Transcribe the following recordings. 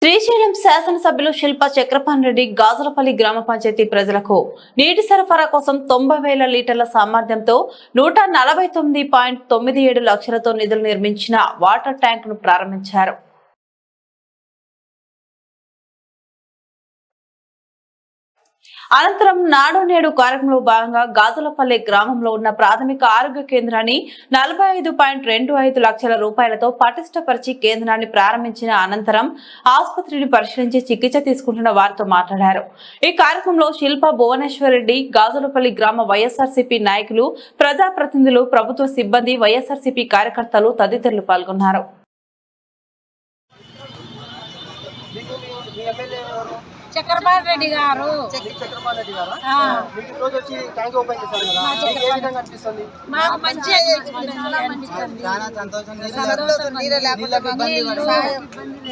శ్రీశైలం శాసనసభ్యులు శిల్ప చక్రపాణి రెడ్డి గాజులపల్లి గ్రామ పంచాయతీ ప్రజలకు నీటి సరఫరా కోసం 90,000 లీటర్ల సామర్థ్యంతో 149.97 లక్షలతో నిధులు నిర్మించిన వాటర్ ట్యాంక్ ను ప్రారంభించారు. అనంతరం నాడు నేడు కార్యక్రమంలో భాగంగా గాజులపల్లి గ్రామంలో ఉన్న ప్రాథమిక ఆరోగ్య కేంద్రాన్ని 45.25 లక్షల రూపాయలతో పటిష్టపరిచి కేంద్రాన్ని ప్రారంభించిన అనంతరం ఆసుపత్రిని పరిశీలించి చికిత్స తీసుకుంటున్న వారితో మాట్లాడారు. ఈ కార్యక్రమంలో శిల్ప భువనేశ్వర్ రెడ్డి, గాజులపల్లి గ్రామ వైఎస్ఆర్సీపీ నాయకులు, ప్రజాప్రతినిధులు, ప్రభుత్వ సిబ్బంది, వైఎస్ఆర్సీపీ కార్యకర్తలు తదితరులు పాల్గొన్నారు. చక్రపాణి రెడ్డి గారు మాకు మంచి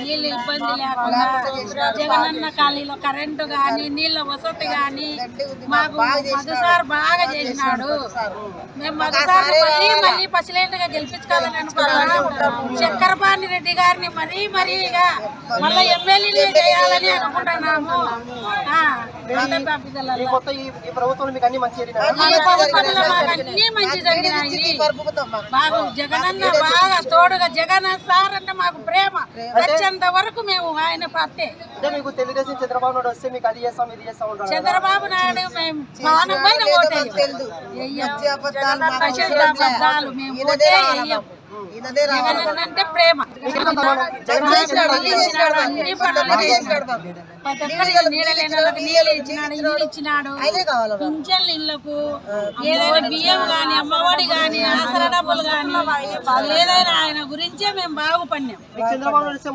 నీళ్ళు ఇబ్బంది లేకుండా జగనన్న కాలనీలో కరెంటు గాని నీళ్ళ వసతి గాని మాకు మధుసార్ బాగా చేసినాడు. మేము మధుసార్ మళ్ళీ పసిలేందుగా గెలిపించుకోవాలని అనుకున్నాము. చక్రపాణి రెడ్డి గారిని మరీగా మళ్ళీ ఎమ్మెల్యేలు చేయాలని అనుకుంటున్నాము. అన్ని మంచి జరిగినాయి. బాగా జగనన్న బాగా తోడుగా జగన్ సార్ అంటే మాకు ప్రేమ వచ్చేంత వరకు మేము ఆయన పార్టీ. చంద్రబాబు నాయుడు మేము మానమైన ఓటే మేము ఓటే వేయం. జగన్ అంటే ప్రేమ. అన్ని పనులు నీళ్ళ లేని వాళ్ళకి నీళ్ళు ఇచ్చినాడు, ఇల్లు ఇచ్చినాడు, పింఛన్లు ఇళ్లకు ఏదైనా బియ్యం గాని, అమ్మఒడి గాని, ఆసరా డబ్బులు గాని ఏదైనా ఆయన గురించే మేము బాగుపడినాం.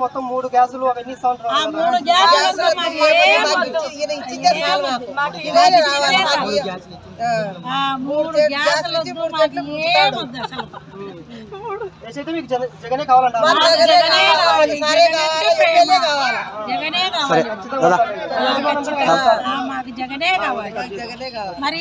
మొత్తం 3 గ్యాసులు ఆ 3 గ్యాసులు మాకు ఏమొద్దు అసలు. జగనే కావాలంట. మాకు జగనే కావాలి. మరి